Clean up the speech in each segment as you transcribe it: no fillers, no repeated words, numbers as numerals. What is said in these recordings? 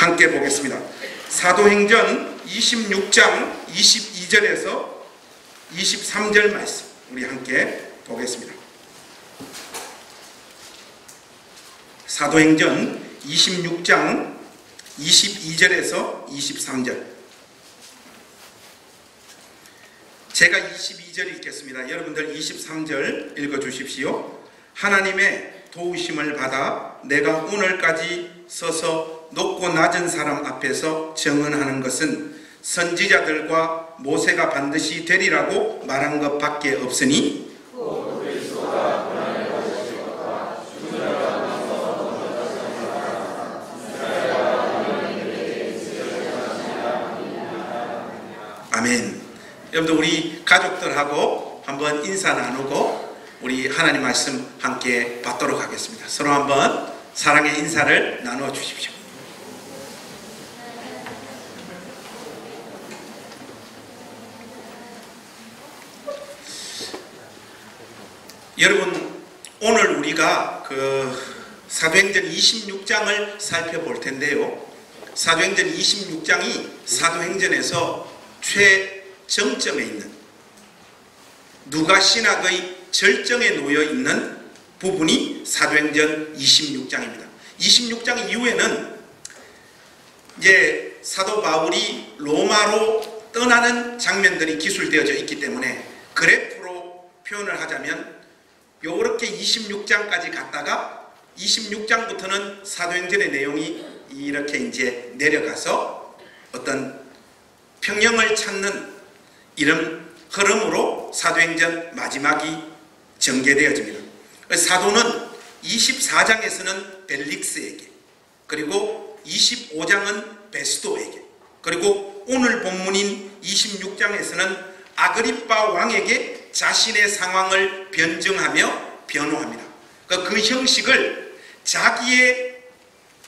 함께 보겠습니다. 사도행전 26장 22절에서 23절 말씀 우리 함께 보겠습니다. 사도행전 26장 22절에서 23절. 제가 22절 읽겠습니다. 여러분들 23절 읽어주십시오. 하나님의 도우심을 받아 내가 오늘까지 서서 높고 낮은 사람 앞에서 증언하는 것은 선지자들과 모세가 반드시 되리라고 말한 것밖에 없으니 아멘. 여러분들 우리 가족들하고 한번 인사 나누고 우리 하나님 말씀 함께 받도록 하겠습니다. 서로 한번 사랑의 인사를 나누어 주십시오. 여러분, 오늘 우리가 사도행전 26장을 살펴볼 텐데요. 사도행전 26장이 사도행전에서 최정점에 있는, 누가 신학의 절정에 놓여 있는 부분이 사도행전 26장입니다. 26장 이후에는 이제 사도 바울이 로마로 떠나는 장면들이 기술되어져 있기 때문에 그래프로 표현을 하자면 요렇게 26장까지 갔다가 26장부터는 사도행전의 내용이 이렇게 이제 내려가서 어떤 평형을 찾는 이런 흐름으로 사도행전 마지막이 전개되어집니다. 사도는 24장에서는 벨릭스에게, 그리고 25장은 베스도에게, 그리고 오늘 본문인 26장에서는 아그리빠 왕에게 자신의 상황을 변증하며 변호합니다. 그 형식을 자기의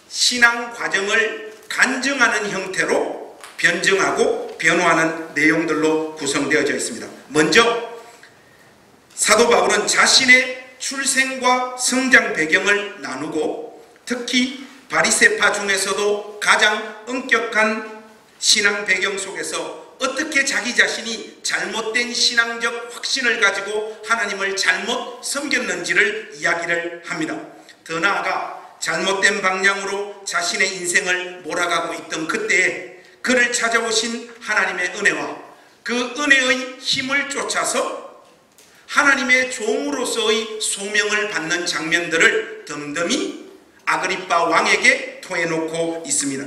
신앙 과정을 간증하는 형태로 변증하고 변호하는 내용들로 구성되어져 있습니다. 먼저 사도 바울은 자신의 출생과 성장 배경을 나누고 특히 바리새파 중에서도 가장 엄격한 신앙 배경 속에서 어떻게 자기 자신이 잘못된 신앙적 확신을 가지고 하나님을 잘못 섬겼는지를 이야기를 합니다. 더 나아가 잘못된 방향으로 자신의 인생을 몰아가고 있던 그때에 그를 찾아오신 하나님의 은혜와 그 은혜의 힘을 쫓아서 하나님의 종으로서의 소명을 받는 장면들을 덤덤히 아그리빠 왕에게 토해놓고 있습니다.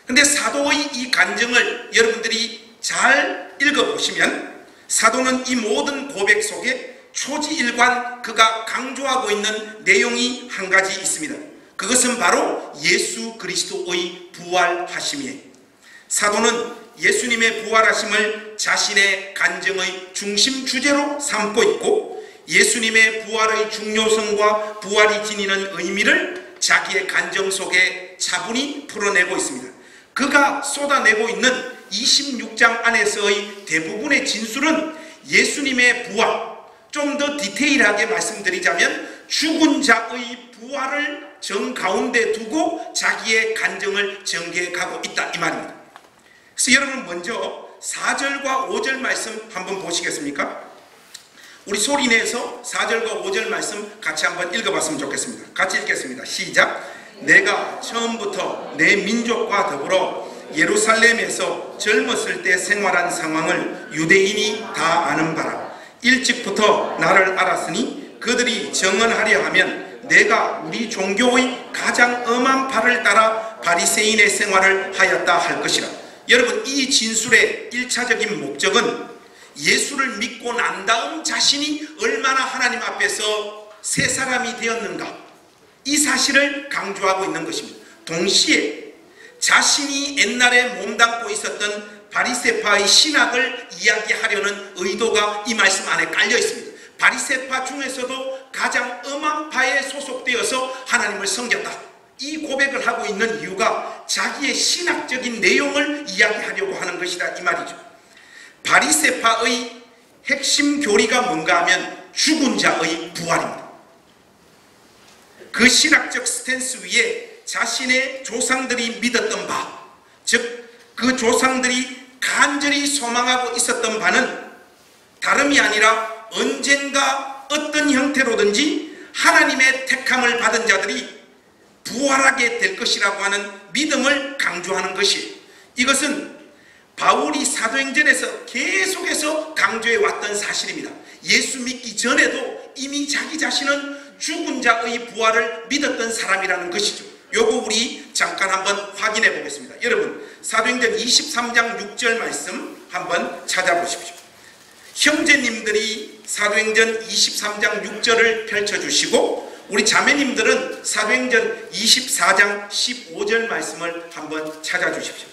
근데 사도의 이 간증을 여러분들이 잘 읽어보시면 사도는 이 모든 고백 속에 초지일관 그가 강조하고 있는 내용이 한 가지 있습니다. 그것은 바로 예수 그리스도의 부활하심이에요. 사도는 예수님의 부활하심을 자신의 간증의 중심 주제로 삼고 있고 예수님의 부활의 중요성과 부활이 지니는 의미를 자기의 간증 속에 차분히 풀어내고 있습니다. 그가 쏟아내고 있는 26장 안에서의 대부분의 진술은 예수님의 부활, 좀 더 디테일하게 말씀드리자면 죽은 자의 부활을 정가운데 두고 자기의 간증을 전개해 가고 있다 이 말입니다. 그래서 여러분 먼저 4절과 5절 말씀 한번 보시겠습니까? 우리 소리내서 4절과 5절 말씀 같이 한번 읽어봤으면 좋겠습니다. 같이 읽겠습니다. 시작. 내가 처음부터 내 민족과 더불어 예루살렘에서 젊었을 때 생활한 상황을 유대인이 다 아는 바라. 일찍부터 나를 알았으니 그들이 정언하려 하면 내가 우리 종교의 가장 엄한 바를 따라 바리새인의 생활을 하였다 할 것이라. 여러분, 이 진술의 1차적인 목적은 예수를 믿고 난 다음 자신이 얼마나 하나님 앞에서 새 사람이 되었는가, 이 사실을 강조하고 있는 것입니다. 동시에 자신이 옛날에 몸담고 있었던 바리새파의 신학을 이야기하려는 의도가 이 말씀 안에 깔려 있습니다. 바리새파 중에서도 가장 엄한 파에 소속되어서 하나님을 섬겼다, 이 고백을 하고 있는 이유가 자기의 신학적인 내용을 이야기하려고 하는 것이다 이 말이죠. 바리새파의 핵심 교리가 뭔가 하면 죽은 자의 부활입니다. 그 신학적 스탠스 위에 자신의 조상들이 믿었던 바, 즉 그 조상들이 간절히 소망하고 있었던 바는 다름이 아니라 언젠가 어떤 형태로든지 하나님의 택함을 받은 자들이 부활하게 될 것이라고 하는 믿음을 강조하는 것이에요. 이것은 바울이 사도행전에서 계속해서 강조해 왔던 사실입니다. 예수 믿기 전에도 이미 자기 자신은 죽은 자의 부활을 믿었던 사람이라는 것이죠. 요거 우리 잠깐 한번 확인해 보겠습니다. 여러분, 사도행전 23장 6절 말씀 한번 찾아보십시오. 형제님들이 사도행전 23장 6절을 펼쳐주시고, 우리 자매님들은 사도행전 24장 15절 말씀을 한번 찾아주십시오.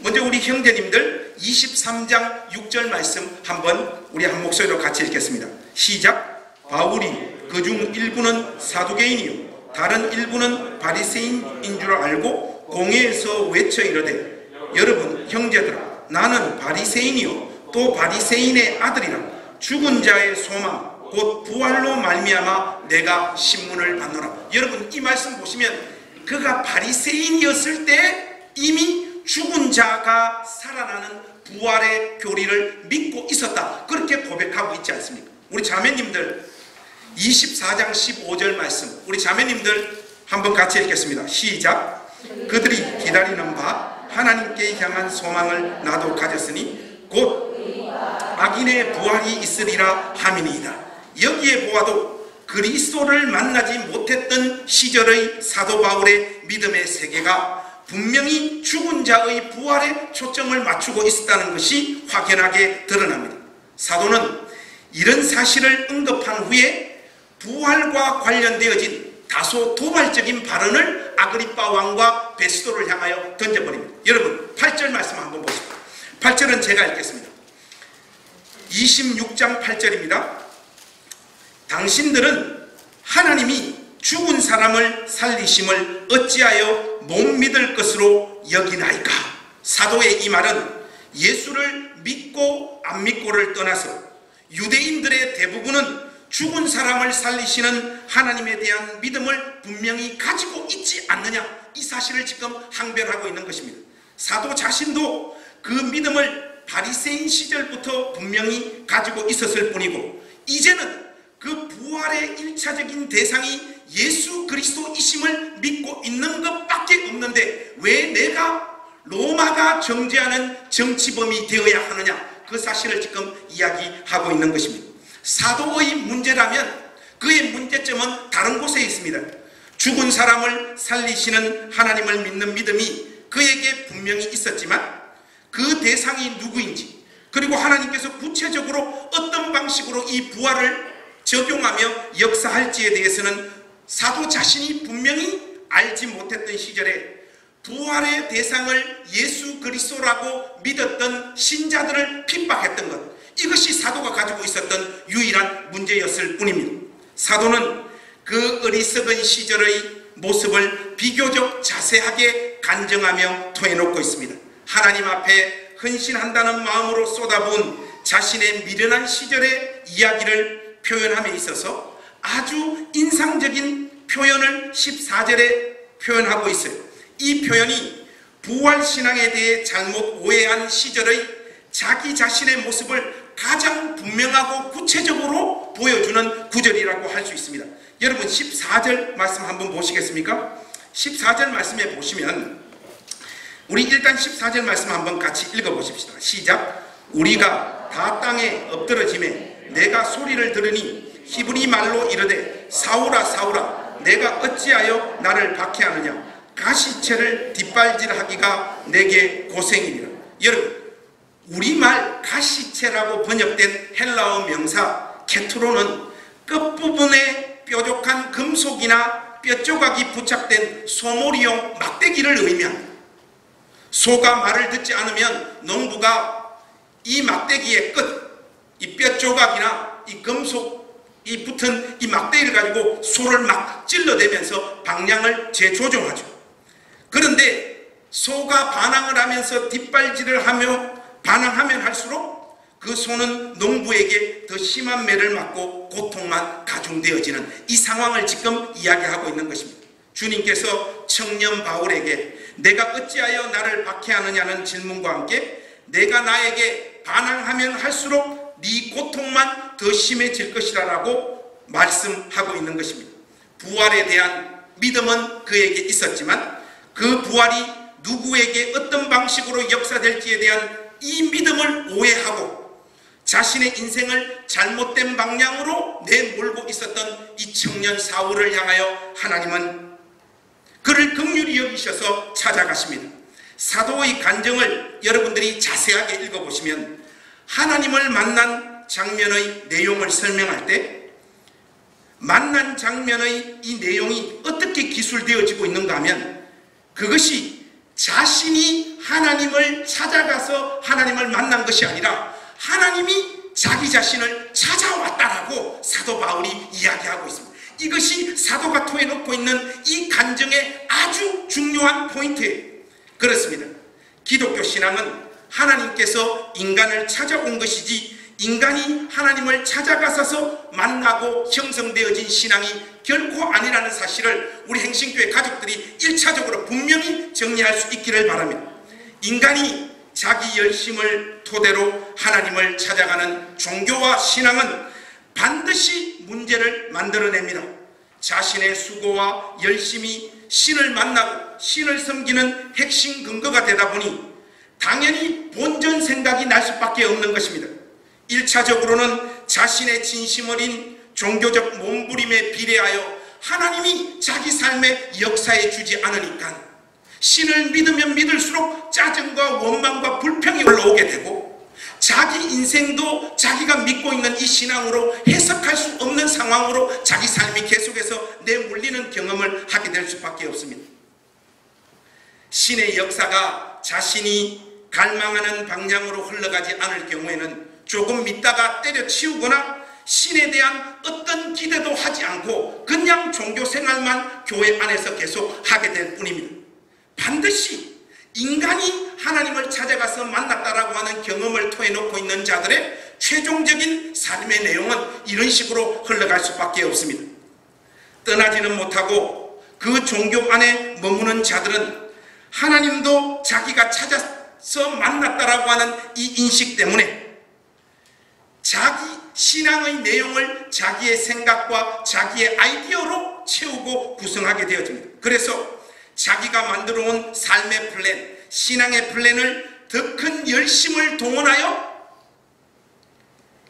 먼저 우리 형제님들 23장 6절 말씀 한번 우리 한 목소리로 같이 읽겠습니다. 시작. 바울이 그중 일부는 사두개인이요 다른 일부는 바리새인인 줄 알고 공회에서 외쳐 이르되, 여러분 형제들아, 나는 바리새인이요 또 바리새인의 아들이라. 죽은 자의 소망 곧 부활로 말미암아 내가 신문을 받노라. 여러분, 이 말씀 보시면 그가 바리새인이었을 때 이미 죽은 자가 살아나는 부활의 교리를 믿고 있었다, 그렇게 고백하고 있지 않습니까? 우리 자매님들 24장 15절 말씀, 우리 자매님들 한번 같이 읽겠습니다. 시작. 그들이 기다리는 바 하나님께 향한 소망을 나도 가졌으니 곧 악인의 부활이 있으리라 함이니이다. 여기에 보아도 그리스도를 만나지 못했던 시절의 사도 바울의 믿음의 세계가 분명히 죽은 자의 부활에 초점을 맞추고 있었다는 것이 확연하게 드러납니다. 사도는 이런 사실을 언급한 후에 부활과 관련되어진 다소 도발적인 발언을 아그리빠 왕과 베스도를 향하여 던져버립니다. 여러분, 8절 말씀 한번 보십시오. 8절은 제가 읽겠습니다. 26장 8절입니다. 당신들은 하나님이 죽은 사람을 살리심을 어찌하여 못 믿을 것으로 여기나이까? 사도의 이 말은 예수를 믿고 안 믿고를 떠나서 유대인들의 대부분은 죽은 사람을 살리시는 하나님에 대한 믿음을 분명히 가지고 있지 않느냐, 이 사실을 지금 항변하고 있는 것입니다. 사도 자신도 그 믿음을 바리새인 시절부터 분명히 가지고 있었을 뿐이고, 이제는 그 부활의 1차적인 대상이 예수 그리스도이심을 믿고 있는 것밖에 없는데 왜 내가 로마가 정죄하는 정치범이 되어야 하느냐, 그 사실을 지금 이야기하고 있는 것입니다. 사도의 문제라면 그의 문제점은 다른 곳에 있습니다. 죽은 사람을 살리시는 하나님을 믿는 믿음이 그에게 분명히 있었지만 그 대상이 누구인지, 그리고 하나님께서 구체적으로 어떤 방식으로 이 부활을 적용하며 역사할지에 대해서는 사도 자신이 분명히 알지 못했던 시절에 부활의 대상을 예수 그리스도라고 믿었던 신자들을 핍박했던 것, 이것이 사도가 가지고 있었던 유일한 문제였을 뿐입니다. 사도는 그 어리석은 시절의 모습을 비교적 자세하게 간증하며 토해놓고 있습니다. 하나님 앞에 헌신한다는 마음으로 쏟아부은 자신의 미련한 시절의 이야기를 표현함에 있어서 아주 인상적인 표현을 14절에 표현하고 있어요. 이 표현이 부활신앙에 대해 잘못 오해한 시절의 자기 자신의 모습을 가장 분명하고 구체적으로 보여주는 구절이라고 할 수 있습니다. 여러분, 14절 말씀 한번 보시겠습니까? 14절 말씀에 보시면 우리 일단 14절 말씀 한번 같이 읽어보십시다. 시작. 우리가 다 땅에 엎드러짐에 내가 소리를 들으니 히브리 말로 이르되 사울아 사울아 내가 어찌하여 나를 박해하느냐, 가시체를 뒷발질하기가 내게 고생이니라. 여러분, 우리말 가시체라고 번역된 헬라어 명사 케트로는 끝부분에 뾰족한 금속이나 뼈조각이 부착된 소몰이용 막대기를 의미합니다. 소가 말을 듣지 않으면 농부가 이 막대기의 끝, 이 뼈조각이나 이 금속이 붙은 이 막대기를 가지고 소를 막 찔러대면서 방향을 재조정하죠. 그런데 소가 반항을 하면서 뒷발질을 하며 반항하면 할수록 그 소는 농부에게 더 심한 매를 맞고 고통만 가중되어지는 이 상황을 지금 이야기하고 있는 것입니다. 주님께서 청년 바울에게 내가 어찌하여 나를 박해하느냐는 질문과 함께 내가 나에게 반항하면 할수록 네 고통만 더 심해질 것이라 라고 말씀하고 있는 것입니다. 부활에 대한 믿음은 그에게 있었지만 그 부활이 누구에게 어떤 방식으로 역사될지에 대한 이 믿음을 오해하고 자신의 인생을 잘못된 방향으로 내몰고 있었던 이 청년 사울을 향하여 하나님은 그를 긍휼히 여기셔서 찾아가십니다. 사도의 간증을 여러분들이 자세하게 읽어보시면 하나님을 만난 장면의 내용을 설명할 때 만난 장면의 이 내용이 어떻게 기술되어지고 있는가 하면 그것이 자신이 하나님을 찾아가서 하나님을 만난 것이 아니라 하나님이 자기 자신을 찾아왔다라고 사도 바울이 이야기하고 있습니다. 이것이 사도가 토해놓고 있는 이 간증의 아주 중요한 포인트예요. 그렇습니다. 기독교 신앙은 하나님께서 인간을 찾아온 것이지 인간이 하나님을 찾아가서 만나고 형성되어진 신앙이 결코 아니라는 사실을 우리 행신교회 가족들이 1차적으로 분명히 정리할 수 있기를 바랍니다. 인간이 자기 열심을 토대로 하나님을 찾아가는 종교와 신앙은 반드시 문제를 만들어냅니다. 자신의 수고와 열심이 신을 만나고 신을 섬기는 핵심 근거가 되다 보니 당연히 본전 생각이 날 수밖에 없는 것입니다. 1차적으로는 자신의 진심 어린 종교적 몸부림에 비례하여 하나님이 자기 삶에 역사해 주지 않으니까 신을 믿으면 믿을수록 짜증과 원망과 불평이 올라오게 되고 자기 인생도 자기가 믿고 있는 이 신앙으로 해석할 수 없는 상황으로 자기 삶이 계속해서 내몰리는 경험을 하게 될 수밖에 없습니다. 신의 역사가 자신이 갈망하는 방향으로 흘러가지 않을 경우에는 조금 믿다가 때려치우거나 신에 대한 어떤 기대도 하지 않고 그냥 종교 생활만 교회 안에서 계속 하게 될 뿐입니다. 반드시 인간이 하나님을 찾아가서 만났다라고 하는 경험을 토해놓고 있는 자들의 최종적인 삶의 내용은 이런 식으로 흘러갈 수밖에 없습니다. 떠나지는 못하고 그 종교 안에 머무는 자들은 하나님도 자기가 찾아서 만났다라고 하는 이 인식 때문에 자기 신앙의 내용을 자기의 생각과 자기의 아이디어로 채우고 구성하게 되어집니다. 그래서 자기가 만들어 온 삶의 플랜, 신앙의 플랜을 더 큰 열심을 동원하여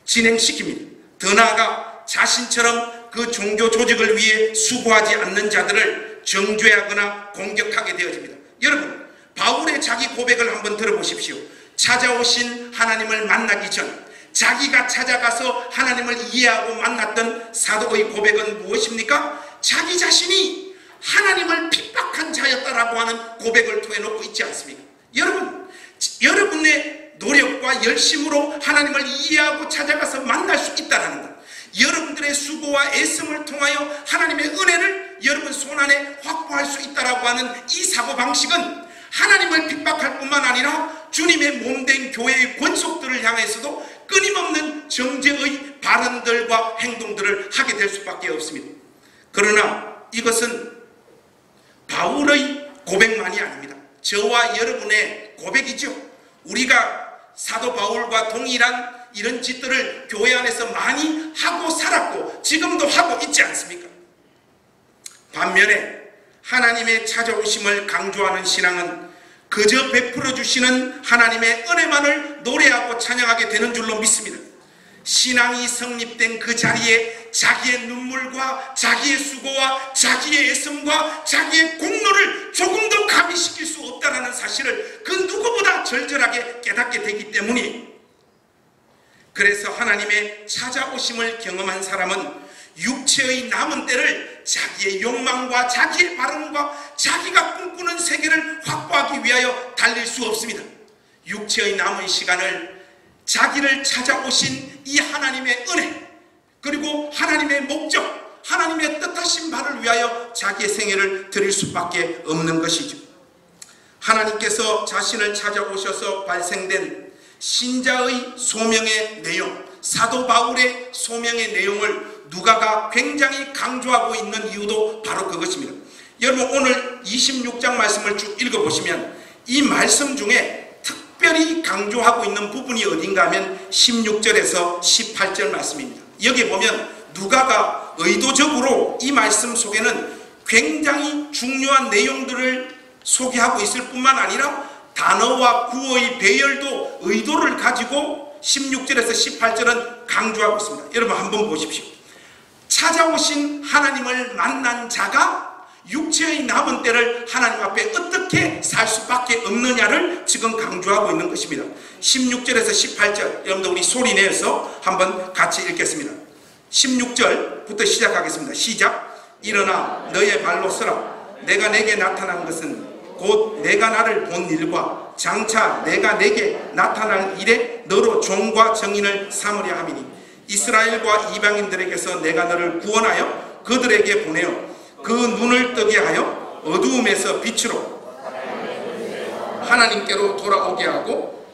진행시킵니다. 더 나아가 자신처럼 그 종교 조직을 위해 수고하지 않는 자들을 정죄하거나 공격하게 되어집니다. 여러분, 바울의 자기 고백을 한번 들어보십시오. 찾아오신 하나님을 만나기 전 자기가 찾아가서 하나님을 이해하고 만났던 사도의 고백은 무엇입니까? 자기 자신이 하나님을 핍박한 자였다라고 하는 고백을 토해놓고 있지 않습니까? 여러분의 노력과 열심으로 하나님을 이해하고 찾아가서 만날 수 있다는 것, 여러분들의 수고와 애씀을 통하여 하나님의 은혜를 여러분 손안에 확보할 수 있다라고 하는 이 사고방식은 하나님을 핍박할 뿐만 아니라 주님의 몸된 교회의 권속들을 향해서도 끊임없는 정죄의 발언들과 행동들을 하게 될 수밖에 없습니다. 그러나 이것은 바울의 고백만이 아닙니다. 저와 여러분의 고백이죠. 우리가 사도 바울과 동일한 이런 짓들을 교회 안에서 많이 하고 살았고 지금도 하고 있지 않습니까? 반면에 하나님의 찾아오심을 강조하는 신앙은 그저 베풀어 주시는 하나님의 은혜만을 노래하고 찬양하게 되는 줄로 믿습니다. 신앙이 성립된 그 자리에 자기의 눈물과 자기의 수고와 자기의 애씀과 자기의 공로를 조금 더 가미시킬 수 없다는 사실을 그 누구보다 절절하게 깨닫게 되기 때문에, 그래서 하나님의 찾아오심을 경험한 사람은 육체의 남은 때를 자기의 욕망과 자기의 발언과 자기가 꿈꾸는 세계를 확보하기 위하여 달릴 수 없습니다. 육체의 남은 시간을 자기를 찾아오신 이 하나님의 은혜, 그리고 하나님의 목적, 하나님의 뜻하신 바를 위하여 자기의 생애를 드릴 수밖에 없는 것이죠. 하나님께서 자신을 찾아오셔서 발생된 신자의 소명의 내용, 사도 바울의 소명의 내용을 누가가 굉장히 강조하고 있는 이유도 바로 그것입니다. 여러분 오늘 26장 말씀을 쭉 읽어보시면 이 말씀 중에 특별히 강조하고 있는 부분이 어딘가 하면 16절에서 18절 말씀입니다. 여기 보면 누가가 의도적으로 이 말씀 속에는 굉장히 중요한 내용들을 소개하고 있을 뿐만 아니라 단어와 구어의 배열도 의도를 가지고 16절에서 18절은 강조하고 있습니다. 여러분 한번 보십시오. 찾아오신 하나님을 만난 자가 육체의 남은 때를 하나님 앞에 어떻게 살 수밖에 없느냐를 지금 강조하고 있는 것입니다. 16절에서 18절 여러분들 우리 소리 내어서 한번 같이 읽겠습니다. 16절부터 시작하겠습니다. 시작. 일어나 너의 발로 서라. 내가 내게 나타난 것은 곧 내가 나를 본 일과 장차 내가 내게 나타날 일에 너로 종과 증인을 삼으려 함이니 이스라엘과 이방인들에게서 내가 너를 구원하여 그들에게 보내어 그 눈을 뜨게 하여 어두움에서 빛으로 하나님께로 돌아오게 하고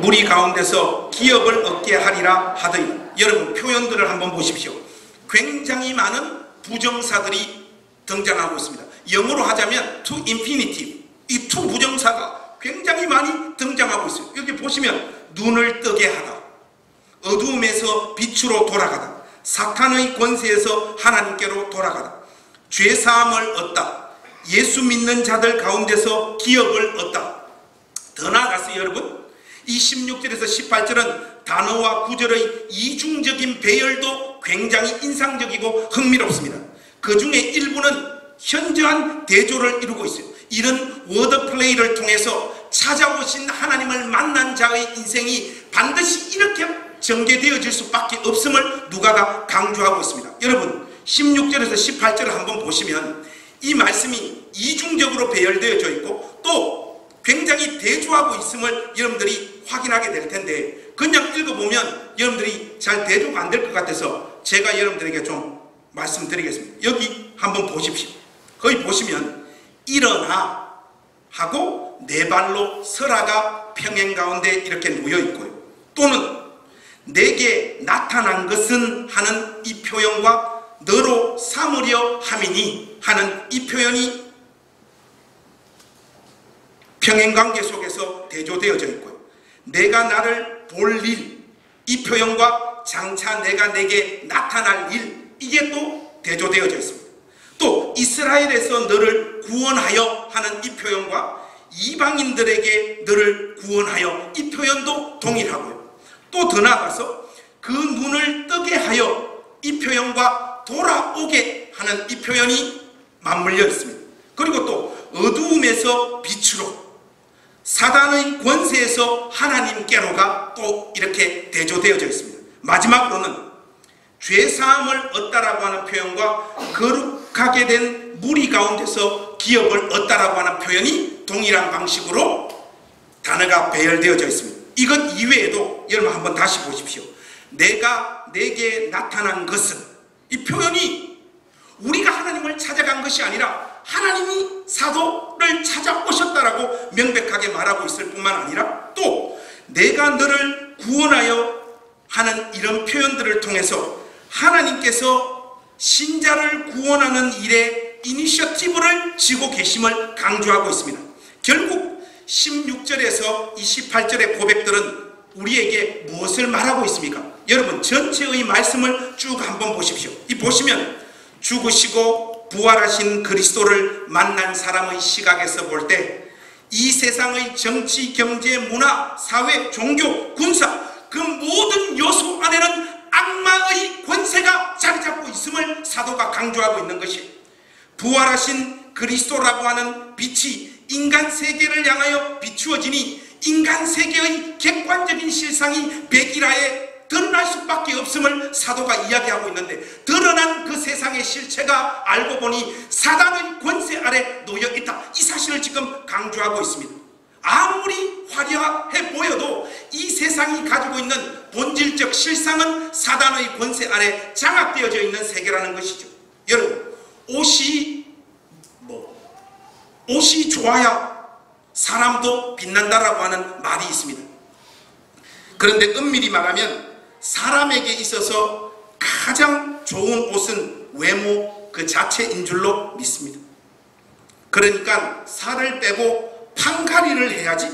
무리 가운데서 기업을 얻게 하리라 하더니 여러분 표현들을 한번 보십시오. 굉장히 많은 부정사들이 등장하고 있습니다. 영어로 하자면 to infinitive, 이 to 부정사가 굉장히 많이 등장하고 있어요. 여기 보시면 눈을 뜨게 하다, 어두움에서 빛으로 돌아가다, 사탄의 권세에서 하나님께로 돌아가다, 죄사함을 얻다, 예수 믿는 자들 가운데서 기업을 얻다. 더 나아가서 여러분 이 16절에서 18절은 단어와 구절의 이중적인 배열도 굉장히 인상적이고 흥미롭습니다. 그 중에 일부는 현저한 대조를 이루고 있어요. 이런 워드플레이를 통해서 찾아오신 하나님을 만난 자의 인생이 반드시 이렇게 전개되어질 수밖에 없음을 누가가 강조하고 있습니다. 여러분 16절에서 18절을 한번 보시면 이 말씀이 이중적으로 배열되어져 있고 또 굉장히 대조하고 있음을 여러분들이 확인하게 될 텐데 그냥 읽어보면 여러분들이 잘 대조가 안 될 것 같아서 제가 여러분들에게 좀 말씀드리겠습니다. 여기 한번 보십시오. 거기 보시면 일어나 하고 네 발로 서라가 평행 가운데 이렇게 놓여 있고요. 또는 내게 나타난 것은 하는 이 표현과 너로 삼으려 함이니 하는 이 표현이 평행관계 속에서 대조되어져 있고요. 내가 나를 볼 일, 이 표현과 장차 내가 내게 나타날 일, 이게 또 대조되어져 있습니다. 또 이스라엘에서 너를 구원하여 하는 이 표현과 이방인들에게 너를 구원하여 이 표현도 동일하고요. 또 더 나아가서 그 눈을 뜨게 하여 이 표현과 돌아오게 하는 이 표현이 맞물려 있습니다. 그리고 또 어두움에서 빛으로 사단의 권세에서 하나님께로가 또 이렇게 대조되어져 있습니다. 마지막으로는 죄사함을 얻다라고 하는 표현과 거룩하게 된 무리 가운데서 기업을 얻다라고 하는 표현이 동일한 방식으로 단어가 배열되어져 있습니다. 이것 이외에도 여러분 한번 다시 보십시오. 내가 내게 나타난 것은, 이 표현이 우리가 하나님을 찾아간 것이 아니라 하나님이 사도를 찾아오셨다라고 명백하게 말하고 있을 뿐만 아니라 또 내가 너를 구원하여 하는 이런 표현들을 통해서 하나님께서 신자를 구원하는 일에 이니셔티브를 쥐고 계심을 강조하고 있습니다. 결국 16절에서 28절의 고백들은 우리에게 무엇을 말하고 있습니까? 여러분 전체의 말씀을 쭉 한번 보십시오. 이 보시면 죽으시고 부활하신 그리스도를 만난 사람의 시각에서 볼 때 이 세상의 정치, 경제, 문화, 사회, 종교, 군사 그 모든 요소 안에는 악마의 권세가 자리 잡고 있음을 사도가 강조하고 있는 것이, 부활하신 그리스도라고 하는 빛이 인간 세계를 향하여 비추어지니 인간 세계의 객관적인 실상이 백일하에 드러날 수밖에 없음을 사도가 이야기하고 있는데, 드러난 그 세상의 실체가 알고 보니 사단의 권세 아래 놓여 있다, 이 사실을 지금 강조하고 있습니다. 아무리 화려해 보여도 이 세상이 가지고 있는 본질적 실상은 사단의 권세 아래 장악되어져 있는 세계라는 것이죠. 여러분 옷이 좋아야 사람도 빛난다라고 하는 말이 있습니다. 그런데 엄밀히 말하면 사람에게 있어서 가장 좋은 옷은 외모 그 자체인 줄로 믿습니다. 그러니까 살을 빼고 판가리를 해야지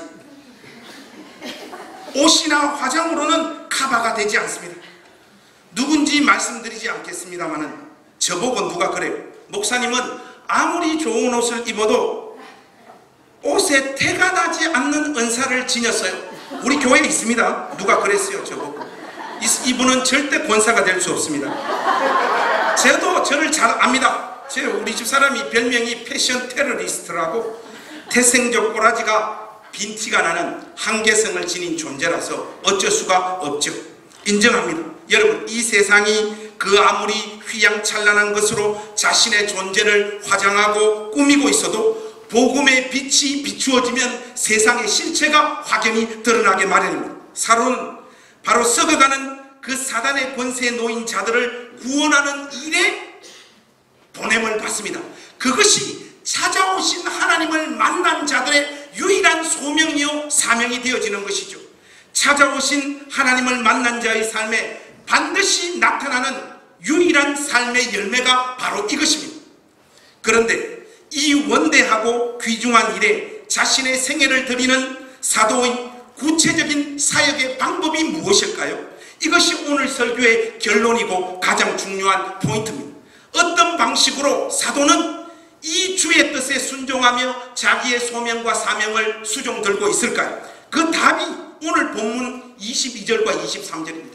옷이나 화장으로는 커버가 되지 않습니다. 누군지 말씀드리지 않겠습니다만 저보고 누가 그래요. 목사님은 아무리 좋은 옷을 입어도 옷에 태가 나지 않는 은사를 지녔어요. 우리 교회에 있습니다. 누가 그랬어요. 저보고. 이분은 절대 권사가 될 수 없습니다. 저를 잘 압니다. 우리 집 사람이 별명이 패션 테러리스트라고, 태생적 꼬라지가 빈티가 나는 한계성을 지닌 존재라서 어쩔 수가 없죠. 인정합니다. 여러분, 이 세상이 그 아무리 휘황찬란한 것으로 자신의 존재를 화장하고 꾸미고 있어도 복음의 빛이 비추어지면 세상의 실체가 확연히 드러나게 마련입니다. 사로는 바로 썩어가는 그 사단의 권세에 놓인 자들을 구원하는 일에 보냄을 받습니다. 그것이 찾아오신 하나님을 만난 자들의 유일한 소명이요 사명이 되어지는 것이죠. 찾아오신 하나님을 만난 자의 삶에 반드시 나타나는 유일한 삶의 열매가 바로 이것입니다. 그런데 이 원대하고 귀중한 일에 자신의 생애를 드리는 사도의 구체적인 사역의 방법이 무엇일까요? 이것이 오늘 설교의 결론이고 가장 중요한 포인트입니다. 어떤 방식으로 사도는 이 주의 뜻에 순종하며 자기의 소명과 사명을 수종들고 있을까요? 그 답이 오늘 본문 22절과 23절입니다.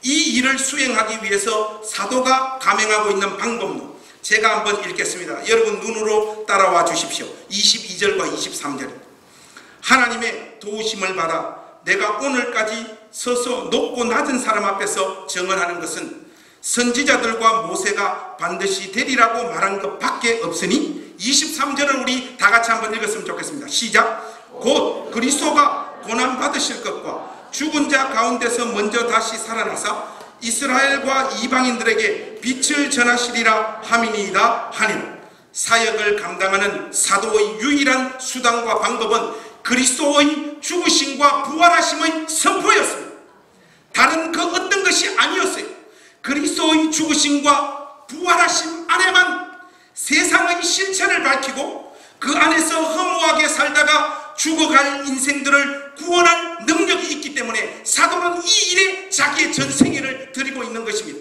이 일을 수행하기 위해서 사도가 감행하고 있는 방법로 제가 한번 읽겠습니다. 여러분 눈으로 따라와 주십시오. 22절과 23절입니다. 하나님의 도우심을 받아 내가 오늘까지 서서 높고 낮은 사람 앞에서 증언하는 것은 선지자들과 모세가 반드시 되리라고 말한 것밖에 없으니 23절을 우리 다 같이 한번 읽었으면 좋겠습니다. 시작. 곧 그리스도가 고난받으실 것과 죽은 자 가운데서 먼저 다시 살아나사 이스라엘과 이방인들에게 빛을 전하시리라 함이니이다 하니라. 사역을 감당하는 사도의 유일한 수단과 방법은 그리스도의 죽으심과 부활하심의 선포였습니다. 다른 그 어떤 것이 아니었어요. 그리스도의 죽으심과 부활하심 안에만 세상의 실체를 밝히고 그 안에서 허무하게 살다가 죽어갈 인생들을 구원할 능력이 있기 때문에 사도는 이 일에 자기의 전생애를 드리고 있는 것입니다.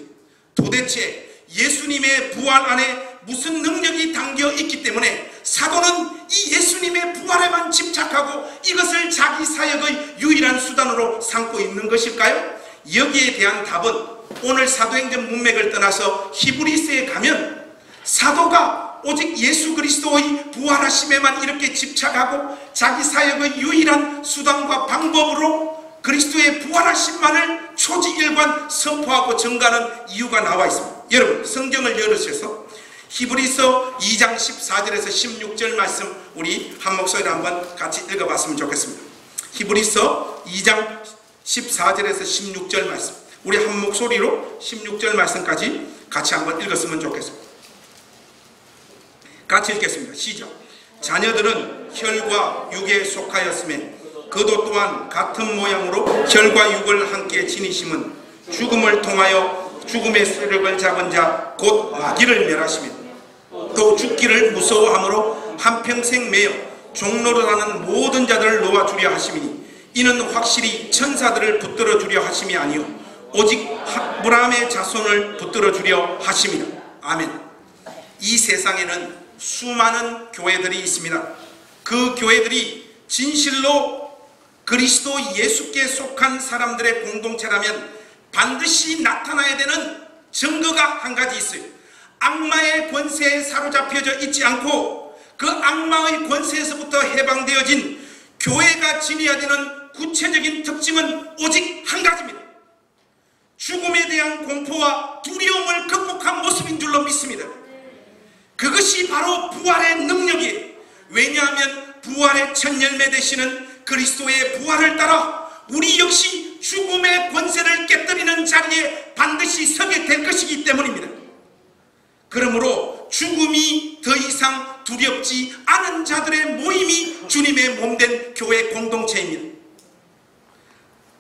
도대체 예수님의 부활 안에 무슨 능력이 담겨 있기 때문에 사도는 이 예수님의 부활에만 집착하고 이것을 자기 사역의 유일한 수단으로 삼고 있는 것일까요? 여기에 대한 답은 오늘 사도행전 문맥을 떠나서 히브리서에 가면 사도가 오직 예수 그리스도의 부활하심에만 이렇게 집착하고 자기 사역의 유일한 수단과 방법으로 그리스도의 부활하심만을 초지일관 선포하고 전가하는 이유가 나와 있습니다. 여러분 성경을 열으셔서 히브리서 2장 14절에서 16절 말씀 우리 한 목소리로 한번 같이 읽어봤으면 좋겠습니다. 히브리서 2장 14절에서 16절 말씀 우리 한 목소리로 16절 말씀까지 같이 한번 읽었으면 좋겠습니다. 같이 읽겠습니다. 시작. 자녀들은 혈과 육에 속하였음에 그도 또한 같은 모양으로 혈과 육을 함께 지니심은 죽음을 통하여 죽음의 세력을 잡은 자 곧 마귀를 멸하시며 또 죽기를 무서워함으로 한평생 매여 종로로 하는 모든 자들을 놓아주려 하심이니 이는 확실히 천사들을 붙들어 주려 하심이 아니요 오직 아브라함의 자손을 붙들어 주려 하심이라. 아멘. 이 세상에는 수많은 교회들이 있습니다. 그 교회들이 진실로 그리스도 예수께 속한 사람들의 공동체라면 반드시 나타나야 되는 증거가 한 가지 있어요. 악마의 권세에 사로잡혀져 있지 않고 그 악마의 권세에서부터 해방되어진 교회가 지녀야 되는 구체적인 특징은 오직 한 가지입니다. 죽음에 대한 공포와 두려움을 극복한 모습인 줄로 믿습니다. 그것이 바로 부활의 능력이에요. 왜냐하면 부활의 첫 열매 되시는 그리스도의 부활을 따라 우리 역시 죽음의 권세를 깨뜨리는 자리에 반드시 서게 될 것이기 때문입니다. 그러므로 죽음이 더 이상 두렵지 않은 자들의 모임이 주님의 몸된 교회 공동체입니다.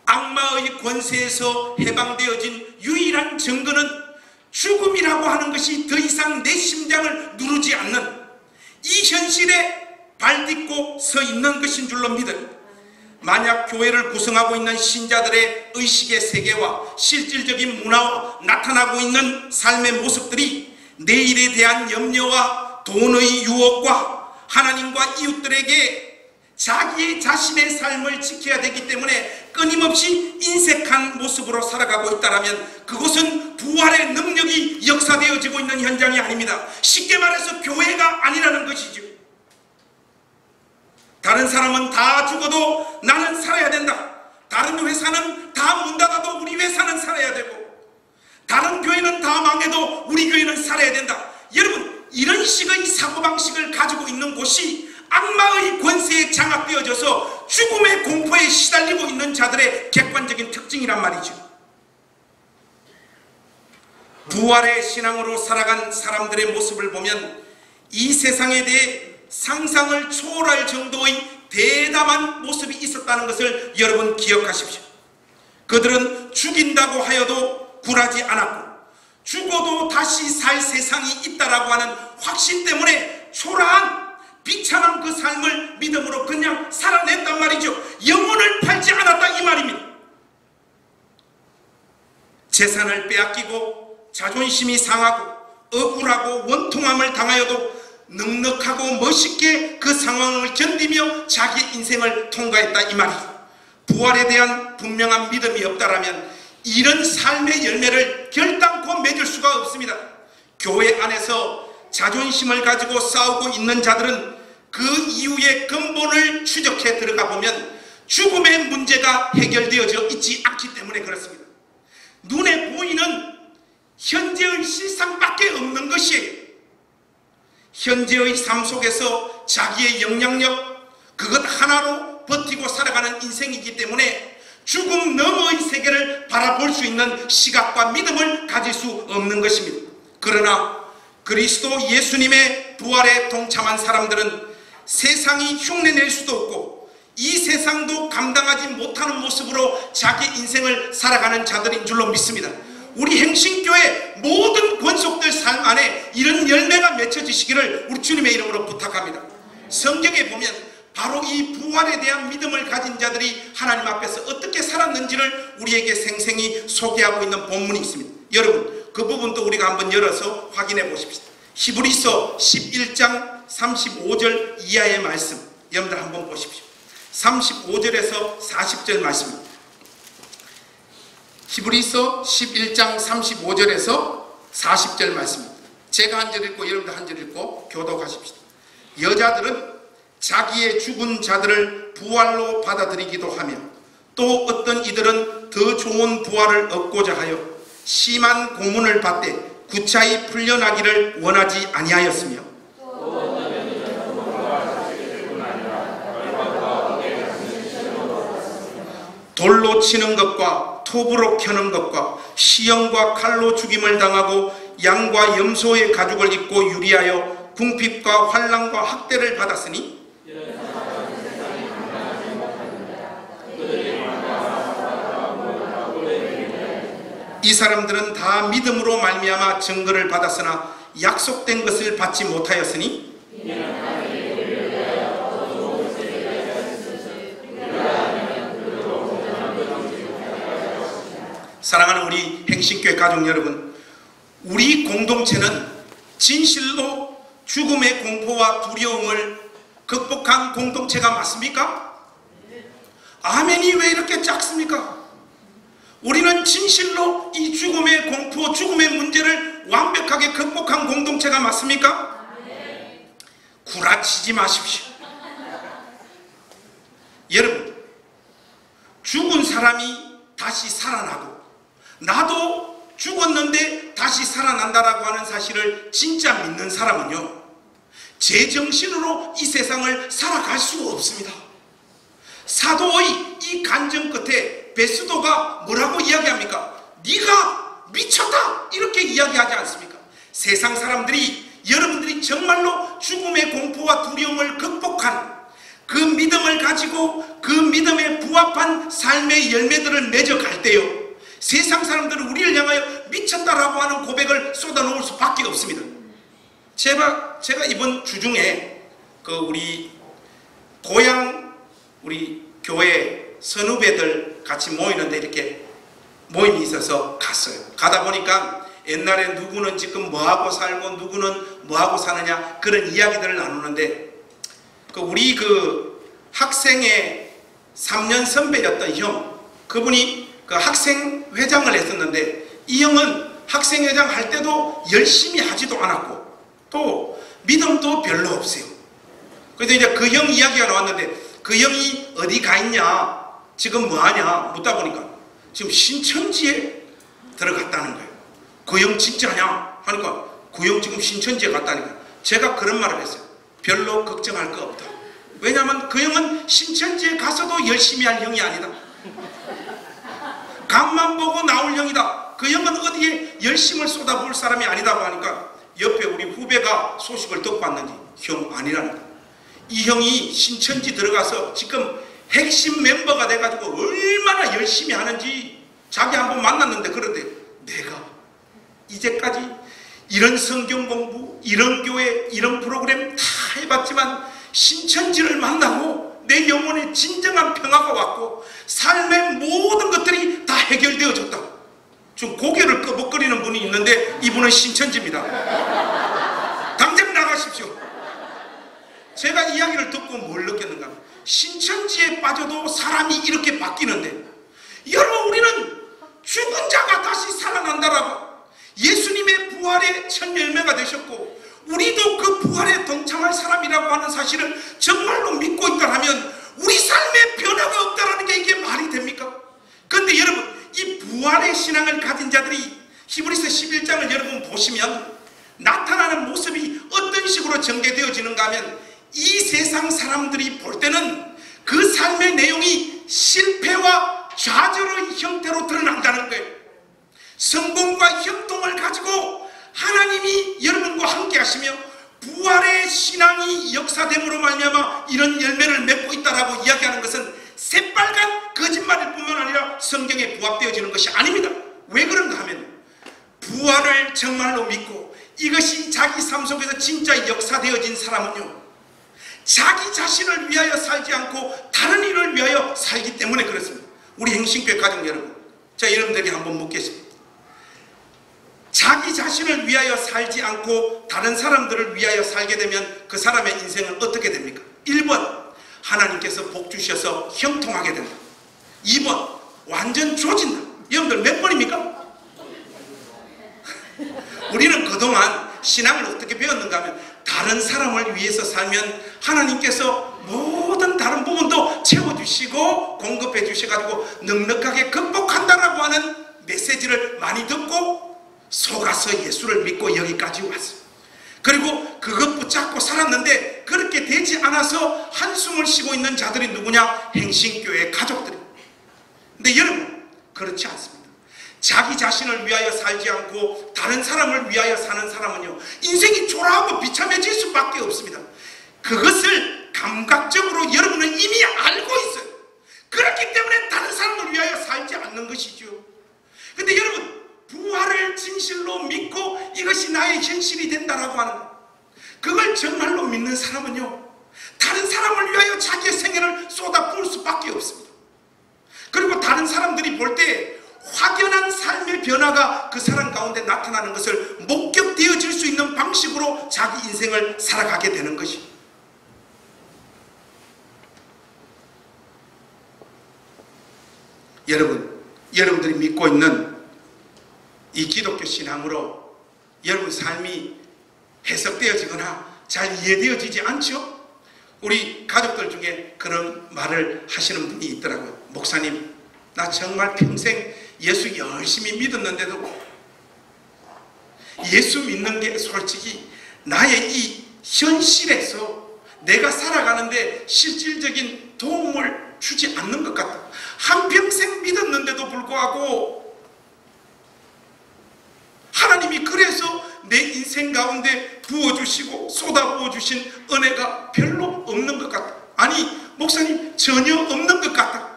악마의 권세에서 해방되어진 유일한 증거는 죽음이라고 하는 것이 더 이상 내 심장을 누르지 않는 이 현실에 발딛고 서 있는 것인 줄로 믿어요. 만약 교회를 구성하고 있는 신자들의 의식의 세계와 실질적인 문화와 나타나고 있는 삶의 모습들이 내일에 대한 염려와 돈의 유혹과 하나님과 이웃들에게 자기의 자신의 삶을 지켜야 되기 때문에 끊임없이 인색한 모습으로 살아가고 있다면 그것은 부활의 능력이 역사되어지고 있는 현장이 아닙니다. 쉽게 말해서 교회가 아니라는 것이죠. 다른 사람은 다 죽어도 나는 살아야 된다. 다른 회사는 다 문 닫아도 우리 회사는 살아야 되고, 다른 교회는 다 망해도 우리 교회는 살아야 된다. 여러분, 이런 식의 사고방식을 가지고 있는 곳이 악마의 권세에 장악되어져서 죽음의 공포에 시달리고 있는 자들의 객관적인 특징이란 말이죠. 부활의 신앙으로 살아간 사람들의 모습을 보면 이 세상에 대해 상상을 초월할 정도의 대담한 모습이 있었다는 것을 여러분 기억하십시오. 그들은 죽인다고 하여도 굴하지 않았고 죽어도 다시 살 세상이 있다라고 하는 확신 때문에 초라한 비참한 그 삶을 믿음으로 그냥 살아냈단 말이죠. 영혼을 팔지 않았다 이 말입니다. 재산을 빼앗기고 자존심이 상하고 억울하고 원통함을 당하여도 넉넉하고 멋있게 그 상황을 견디며 자기 인생을 통과했다 이 말이죠. 부활에 대한 분명한 믿음이 없다라면 이런 삶의 열매를 결단코 맺을 수가 없습니다. 교회 안에서 자존심을 가지고 싸우고 있는 자들은 그 이유의 근본을 추적해 들어가 보면 죽음의 문제가 해결되어져 있지 않기 때문에 그렇습니다. 눈에 보이는 현재의 실상밖에 없는 것이에요. 현재의 삶 속에서 자기의 영향력 그것 하나로 버티고 살아가는 인생이기 때문에 죽음 너머의 세계를 바라볼 수 있는 시각과 믿음을 가질 수 없는 것입니다. 그러나 그리스도 예수님의 부활에 동참한 사람들은 세상이 흉내낼 수도 없고 이 세상도 감당하지 못하는 모습으로 자기 인생을 살아가는 자들인 줄로 믿습니다. 우리 행신교회 모든 권속들 삶 안에 이런 열매가 맺혀지시기를 우리 주님의 이름으로 부탁합니다. 성경에 보면 바로 이 부활에 대한 믿음을 가진 자들이 하나님 앞에서 어떻게 살았는지를 우리에게 생생히 소개하고 있는 본문이 있습니다. 여러분, 그 부분도 우리가 한번 열어서 확인해 보십시다. 히브리서 11장 35절 이하의 말씀, 여러분들 한번 보십시오. 35절에서 40절 말씀입니다. 히브리서 11장 35절에서 40절 말씀입니다. 제가 한 절 읽고 여러분들 한 절 읽고 교독하십시다. 여자들은 자기의 죽은 자들을 부활로 받아들이기도 하며 또 어떤 이들은 더 좋은 부활을 얻고자 하여 심한 고문을 받되 구차히 풀려나기를 원하지 아니하였으며 돌로 치는 것과 톱으로 켜는 것과 시형과 칼로 죽임을 당하고 양과 염소의 가죽을 입고 유리하여 궁핍과 환난과 학대를 받았으니 이 사람들은 다 믿음으로 말미암아 증거를 받았으나 약속된 것을 받지 못하였으니 사랑하는 우리 행신교회 가족 여러분, 우리 공동체는 진실로 죽음의 공포와 두려움을 극복한 공동체가 맞습니까? 아멘이 왜 이렇게 작습니까? 우리는 진실로 이 죽음의 공포, 죽음의 문제를 완벽하게 극복한 공동체가 맞습니까? 구라치지 마십시오. 여러분, 죽은 사람이 다시 살아나고 나도 죽었는데 다시 살아난다라고 하는 사실을 진짜 믿는 사람은요, 제정신으로 이 세상을 살아갈 수가 없습니다. 사도의 이 간증 끝에 베스도가 뭐라고 이야기합니까? 네가 미쳤다 이렇게 이야기하지 않습니까? 세상 사람들이 여러분들이 정말로 죽음의 공포와 두려움을 극복한 그 믿음을 가지고 그 믿음에 부합한 삶의 열매들을 맺어갈 때요, 세상 사람들은 우리를 향하여 미쳤다라고 하는 고백을 쏟아놓을 수밖에 없습니다. 제가 이번 주중에 우리 고향 우리 교회 선후배들 같이 모이는데 이렇게 모임이 있어서 갔어요. 가다 보니까 옛날에 누구는 지금 뭐하고 살고 누구는 뭐하고 사느냐 그런 이야기들을 나누는데 우리 학생의 3년 선배였던 형, 그분이 학생회장을 했었는데 이 형은 학생회장 할 때도 열심히 하지도 않았고 또 믿음도 별로 없어요. 그래서 이제 그 형 이야기가 나왔는데 그 형이 어디 가 있냐, 지금 뭐하냐 묻다 보니까 지금 신천지에 들어갔다는 거예요. 그 형 진짜냐 하니까 그 형 지금 신천지에 갔다니까 제가 그런 말을 했어요. 별로 걱정할 거 없다. 왜냐하면 그 형은 신천지에 가서도 열심히 할 형이 아니다. 간만 보고 나올 형이다. 그 형은 어디에 열심을 쏟아부을 사람이 아니다고 하니까 옆에 우리 후배가 소식을 듣고 왔는지 형 아니라는 거야. 이 형이 신천지 들어가서 지금 핵심 멤버가 돼가지고 얼마나 열심히 하는지 자기 한번 만났는데 그런데 내가 이제까지 이런 성경 공부, 이런 교회, 이런 프로그램 다 해봤지만 신천지를 만나고 내 영혼에 진정한 평화가 왔고 삶의 모든 것들이 다 해결되어졌다. 좀 고개를 끄덕거리는 분이 있는데 이분은 신천지입니다. 당장 나가십시오. 제가 이야기를 듣고 뭘 느꼈는가 하면 신천지에 빠져도 사람이 이렇게 바뀌는데 여러분 우리는 죽은 자가 다시 살아난다라고 예수님의 부활의 첫 열매가 되셨고 우리도 그 부활에 동참할 사람이라고 하는 사실을 정말로 믿고 있다면 우리 삶에 변화가 없다는 게 이게 말이 됩니까? 그런데 여러분 이 부활의 신앙을 가진 자들이 히브리서 11장을 여러분 보시면 나타나는 모습이 어떤 식으로 전개되어지는가 하면 이 세상 사람들이 볼 때는 그 삶의 내용이 실패와 좌절의 형태로 드러난다는 거예요. 성공과 형통을 가지고 하나님이 여러분과 함께 하시며 부활의 신앙이 역사됨으로 말미암아 이런 열매를 맺고 있다라고 이야기하는 것은 새빨간 거짓말일 뿐만 아니라 성경에 부합되어지는 것이 아닙니다. 왜 그런가 하면 부활을 정말로 믿고 이것이 자기 삶 속에서 진짜 역사되어진 사람은요 자기 자신을 위하여 살지 않고 다른 일을 위하여 살기 때문에 그렇습니다. 우리 행신교회 가족 여러분, 자 여러분들에게 한번 묻겠습니다. 자기 자신을 위하여 살지 않고 다른 사람들을 위하여 살게 되면 그 사람의 인생은 어떻게 됩니까? 1번 하나님께서 복 주셔서 형통하게 된다. 2번 완전 조진다. 여러분들 몇 번입니까? 우리는 그동안 신앙을 어떻게 배웠는가 하면 다른 사람을 위해서 살면 하나님께서 모든 다른 부분도 채워주시고 공급해 주셔가지고 넉넉하게 극복한다라고 하는 메시지를 많이 듣고 속아서 예수를 믿고 여기까지 왔어요. 그리고 그것 붙잡고 살았는데 그렇게 되지 않아서 한숨을 쉬고 있는 자들이 누구냐? 행신교회 가족들이. 근데 여러분 그렇지 않습니다. 자기 자신을 위하여 살지 않고 다른 사람을 위하여 사는 사람은요 인생이 초라하고 비참해질 수밖에 없습니다. 그것을 감각적으로 여러분은 이미 알고 있어요. 그렇기 때문에 다른 사람을 위하여 살지 않는 것이죠. 근데 여러분 부활을 진실로 믿고 이것이 나의 현실이 된다라고 하는 그걸 정말로 믿는 사람은요 다른 사람을 위하여 자기의 생애를 쏟아부을 수밖에 없습니다. 그리고 다른 사람들이 볼 때 확연한 삶의 변화가 그 사람 가운데 나타나는 것을 목격되어질 수 있는 방식으로 자기 인생을 살아가게 되는 것입니다. 여러분들이 믿고 있는 이 기독교 신앙으로 여러분 삶이 해석되어지거나 잘 이해되어지지 않죠? 우리 가족들 중에 그런 말을 하시는 분이 있더라고요. 목사님, 나 정말 평생 예수 열심히 믿었는데도 예수 믿는 게 솔직히 나의 이 현실에서 내가 살아가는데 실질적인 도움을 주지 않는 것 같다. 한평생 믿었는데도 불구하고 하나님이 그래서 내 인생 가운데 부어주시고 쏟아부어주신 은혜가 별로 없는 것 같다. 아니 목사님 전혀 없는 것 같다.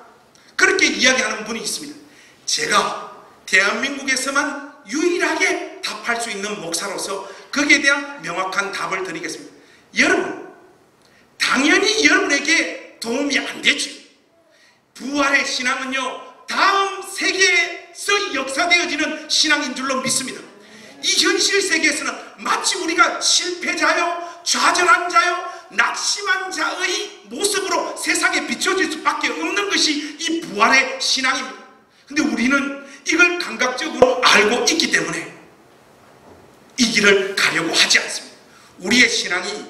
그렇게 이야기하는 분이 있습니다. 제가 대한민국에서만 유일하게 답할 수 있는 목사로서 거기에 대한 명확한 답을 드리겠습니다. 여러분, 당연히 여러분에게 도움이 안 되죠. 부활의 신앙은요, 다음 세계에서 역사되어지는 신앙인 줄로 믿습니다. 이 현실 세계에서는 마치 우리가 실패자요, 좌절한 자요, 낙심한 자의 모습으로 세상에 비춰질 수밖에 없는 것이 이 부활의 신앙입니다. 근데 우리는 이걸 감각적으로 알고 있기 때문에 이 길을 가려고 하지 않습니다. 우리의 신앙이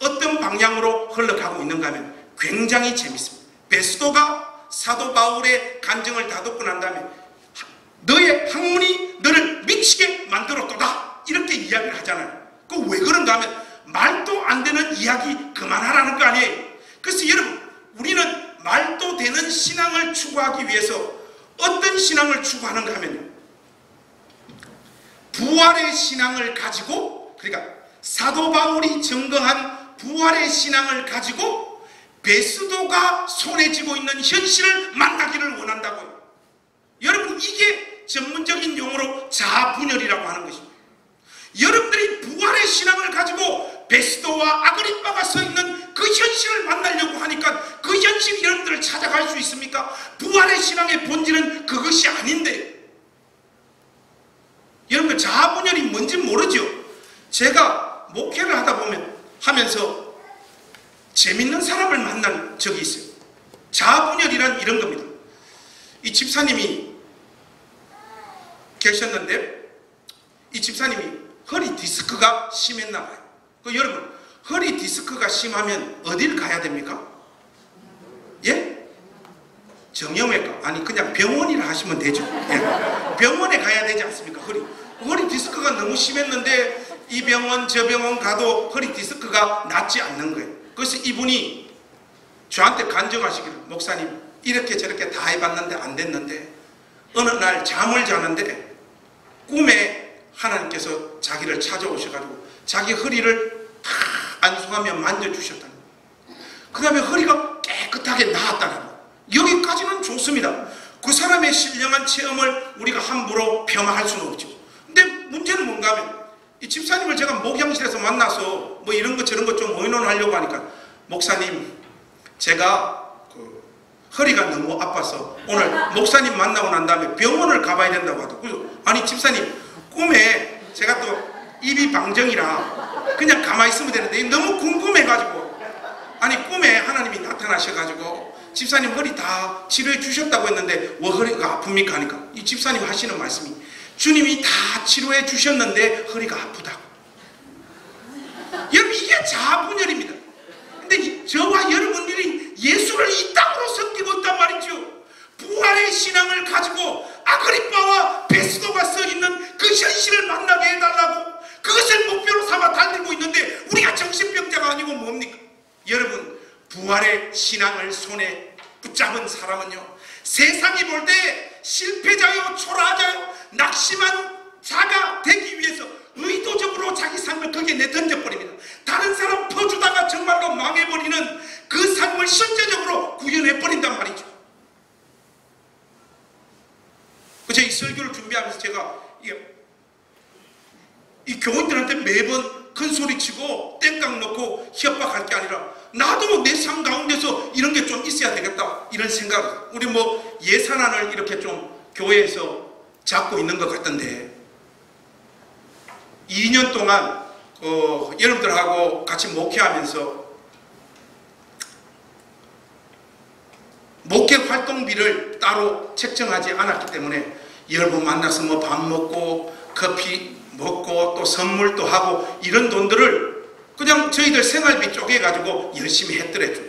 어떤 방향으로 흘러가고 있는가 하면 굉장히 재밌습니다. 베스도가 사도 바울의 간증을 다듬고 난 다음에 너의 학문이 너를 미치게 만들었도다 이렇게 이야기를 하잖아요. 그 왜 그런가 하면 말도 안 되는 이야기 그만하라는 거 아니에요. 그래서 여러분, 우리는 말도 되는 신앙을 추구하기 위해서 어떤 신앙을 추구하는가 하면요, 부활의 신앙을 가지고, 그러니까 사도 바울이 증거한 부활의 신앙을 가지고 베스도가 손에 쥐고 있는 현실을 만나기를 원한다고요. 여러분, 이게 전문적인 용어로 자아분열이라고 하는 것입니다. 여러분들이 부활의 신앙을 가지고 베스도와 아그리빠가 서 있는 그 현실을 만나려고 하니까 그 현실이 여러분들을 찾아갈 수 있습니까? 부활의 신앙의 본질은 그것이 아닌데, 여러분들 자아분열이 뭔지 모르죠? 제가 목회를 하다 보면 하면서 재밌는 사람을 만난 적이 있어요. 자아분열이란 이런 겁니다. 이 집사님이 계셨는데 이 집사님이 허리 디스크가 심했나 봐요. 여러분, 허리 디스크가 심하면 어딜 가야 됩니까? 예? 정형외과? 아니 그냥 병원이라 하시면 되죠. 예. 병원에 가야 되지 않습니까? 허리 디스크가 너무 심했는데 이 병원 저 병원 가도 허리 디스크가 낫지 않는 거예요. 그래서 이분이 저한테 간증하시기를, 목사님 이렇게 저렇게 다 해봤는데 안 됐는데 어느 날 잠을 자는데 꿈에 하나님께서 자기를 찾아오셔가지고 자기 허리를 탁 안수하며 만져주셨다는 거예요. 그 다음에 허리가 깨끗하게 나았다는 거예요. 여기까지는 좋습니다. 그 사람의 신령한 체험을 우리가 함부로 폄하할 수는 없죠. 근데 문제는 뭔가 하면 이 집사님을 제가 목양실에서 만나서 뭐 이런 것 저런 것 좀 의논하려고 하니까, 목사님 제가 허리가 너무 아파서 오늘 목사님 만나고 난 다음에 병원을 가봐야 된다고 하더라고요. 아니 집사님, 꿈에 제가 또 입이 방정이라 그냥 가만히 있으면 되는데 너무 궁금해가지고, 아니 꿈에 하나님이 나타나셔가지고 집사님 허리 다 치료해 주셨다고 했는데 왜 허리가 아픕니까 하니까 이 집사님 하시는 말씀이, 주님이 다 치료해 주셨는데 허리가 아프다고. 여러분, 이게 자아분열입니다. 근데 저와 여러분들이 예수를 이 땅으로 섬기고 있단 말이죠. 부활의 신앙을 가지고 아그리빠와 베스도가 서 있는 그 현실을 만나게 해달라고 그것을 목표로 삼아 달리고 있는데 우리가 정신병자가 아니고 뭡니까? 여러분, 부활의 신앙을 손에 붙잡은 사람은요, 세상이 볼 때 실패자요, 초라하자요, 낙심한 자가 되기 위해서 의도적으로 자기 삶을 거기에 내던져버립니다. 다른 사람 퍼주다가 정말로 망해버리는 그 삶을 실제적으로 구현해버린단 말이죠. 제가 이 설교를 준비하면서 제가 이 교인들한테 매번 큰 소리치고 땡깡 넣고 협박할 게 아니라 나도 내 삶 가운데서 이런 게 좀 있어야 되겠다 이런 생각. 우리 뭐 예산안을 이렇게 좀 교회에서 잡고 있는 것 같던데 2년 동안 여러분들하고 같이 목회하면서 목회 활동비를 따로 책정하지 않았기 때문에 여러분 만나서 뭐 밥 먹고 커피 먹고 또 선물도 하고 이런 돈들을 그냥 저희들 생활비 쪼개가지고 열심히 했더랬죠.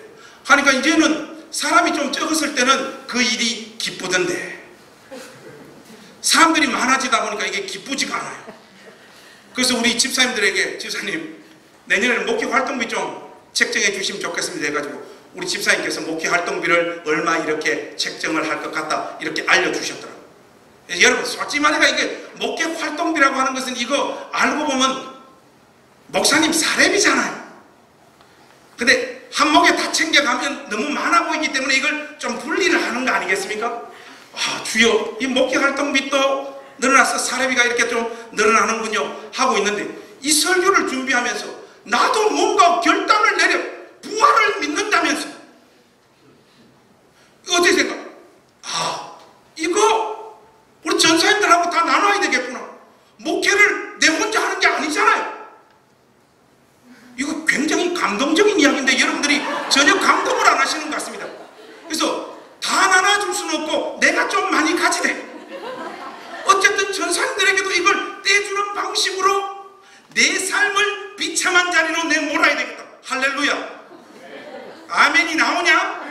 하니까 이제는 사람이 좀 적었을 때는 그 일이 기쁘던데 사람들이 많아지다 보니까 이게 기쁘지가 않아요. 그래서 우리 집사님들에게, 집사님 내년에는 목회 활동비 좀 책정해 주시면 좋겠습니다 해가지고 우리 집사님께서 목회 활동비를 얼마 이렇게 책정을 할 것 같다 이렇게 알려주셨더라고요. 여러분 솔직히 말해가 이게 목회 활동비라고 하는 것은 이거 알고 보면 목사님 사례비잖아요. 근데 한 목에 다 챙겨가면 너무 많아 보이기 때문에 이걸 좀 분리를 하는 거 아니겠습니까? 아 주여, 이 목회 활동비도 늘어나서 사례비가 이렇게 좀 늘어나는군요 하고 있는데, 이 설교를 준비하면서 나도 뭔가 결단을 내려 부활을 믿는다면서 어떻게 생각? 이거 우리 전사님들하고 다 나눠야 되겠구나. 목회를 내 혼자 하는 게 아니잖아요. 이거 굉장히 감동적인 이야기인데 여러분들이 전혀 감동을 안 하시는 것 같습니다. 그래서 다 나눠줄 수는 없고 내가 좀 많이 가지되, 어쨌든 전사님들에게도 이걸 떼주는 방식으로 내 삶을 비참한 자리로 내몰아야 되겠다. 할렐루야. 아멘이 나오냐?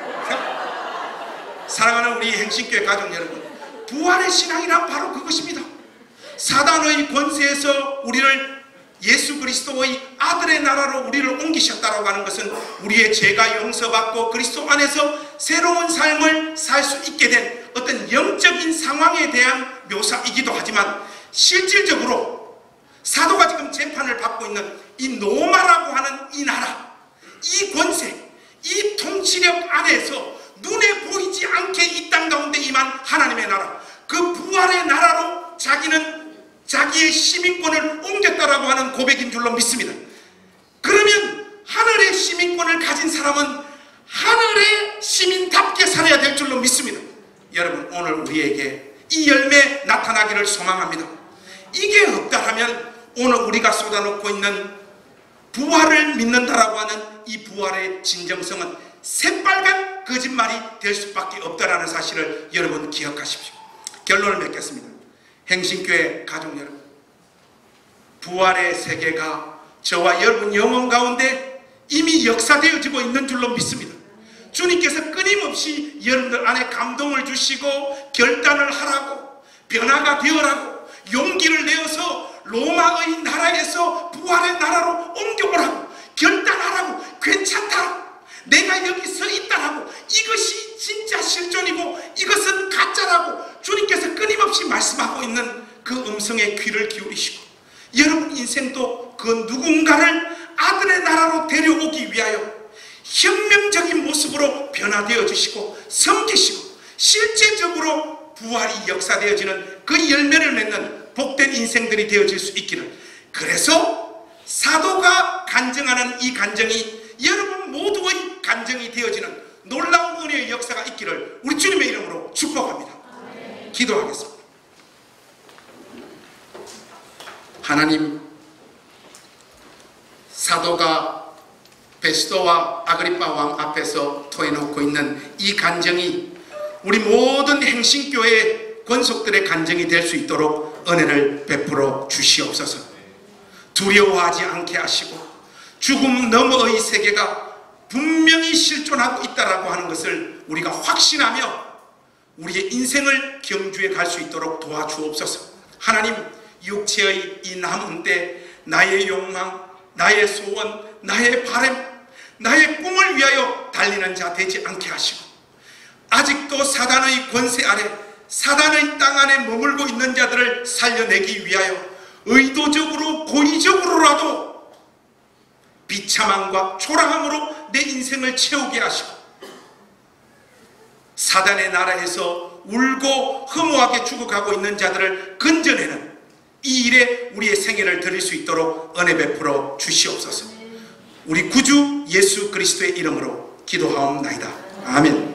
사랑하는 우리 행신교회 가족 여러분, 부활의 신앙이란 바로 그것입니다. 사단의 권세에서 우리를 예수 그리스도의 아들의 나라로 우리를 옮기셨다라고 하는 것은 우리의 죄가 용서받고 그리스도 안에서 새로운 삶을 살 수 있게 된 어떤 영적인 상황에 대한 묘사이기도 하지만, 실질적으로 사도가 지금 재판을 받고 있는 이 로마라고 하는 이 나라, 이 권세, 이 통치력 안에서 눈에 보이지 않게 이 땅 가운데 임한 하나님의 나라, 그 부활의 나라로 자기는 자기의 시민권을 옮겼다라고 하는 고백인 줄로 믿습니다. 그러면 하늘의 시민권을 가진 사람은 하늘의 시민답게 살아야 될 줄로 믿습니다. 여러분, 오늘 우리에게 이 열매 나타나기를 소망합니다. 이게 없다라면 오늘 우리가 쏟아놓고 있는 부활을 믿는다라고 하는 이 부활의 진정성은 새빨간 거짓말이 될 수밖에 없다라는 사실을 여러분 기억하십시오. 결론을 맺겠습니다. 행신교회 가족 여러분, 부활의 세계가 저와 여러분 영혼 가운데 이미 역사되어지고 있는 줄로 믿습니다. 주님께서 끊임없이 여러분들 안에 감동을 주시고 결단을 하라고, 변화가 되어라고, 용기를 내어서 로마의 나라에서 부활의 나라로 옮겨오라고, 결단하라고, 괜찮다라고, 내가 여기 서 있다라고, 이것이 진짜 실존이고 이것은 가짜라고 주님께서 끊임없이 말씀하고 있는 그 음성에 귀를 기울이시고, 여러분 인생도 그 누군가를 아들의 나라로 데려오기 위하여 혁명적인 모습으로 변화되어 주시고 섬기시고, 실제적으로 부활이 역사되어지는 그 열매를 맺는 복된 인생들이 되어질 수 있기를, 그래서 사도가 간증하는 이 간증이 여러분 모두의 간증이 되어지는 놀라운 은혜의 역사가 있기를 우리 주님의 이름으로 축복합니다. 기도하겠습니다. 하나님, 사도가 베스도와 아그리파 왕 앞에서 토해놓고 있는 이 간증이 우리 모든 행신교회 권속들의 간증이 될 수 있도록 은혜를 베풀어 주시옵소서. 두려워하지 않게 하시고, 죽음 너머의 세계가 분명히 실존하고 있다라고 하는 것을 우리가 확신하며 우리의 인생을 경주해 갈 수 있도록 도와주옵소서. 하나님, 육체의 이 남은 때 나의 욕망, 나의 소원, 나의 바람, 나의 꿈을 위하여 달리는 자 되지 않게 하시고, 아직도 사단의 권세 아래, 사단의 땅 안에 머물고 있는 자들을 살려내기 위하여 의도적으로 고의적으로라도 비참함과 초라함으로 내 인생을 채우게 하시고, 사단의 나라에서 울고 허무하게 죽어가고 있는 자들을 건져내는 이 일에 우리의 생애를 드릴 수 있도록 은혜 베풀어 주시옵소서. 우리 구주 예수 그리스도의 이름으로 기도하옵나이다. 아멘.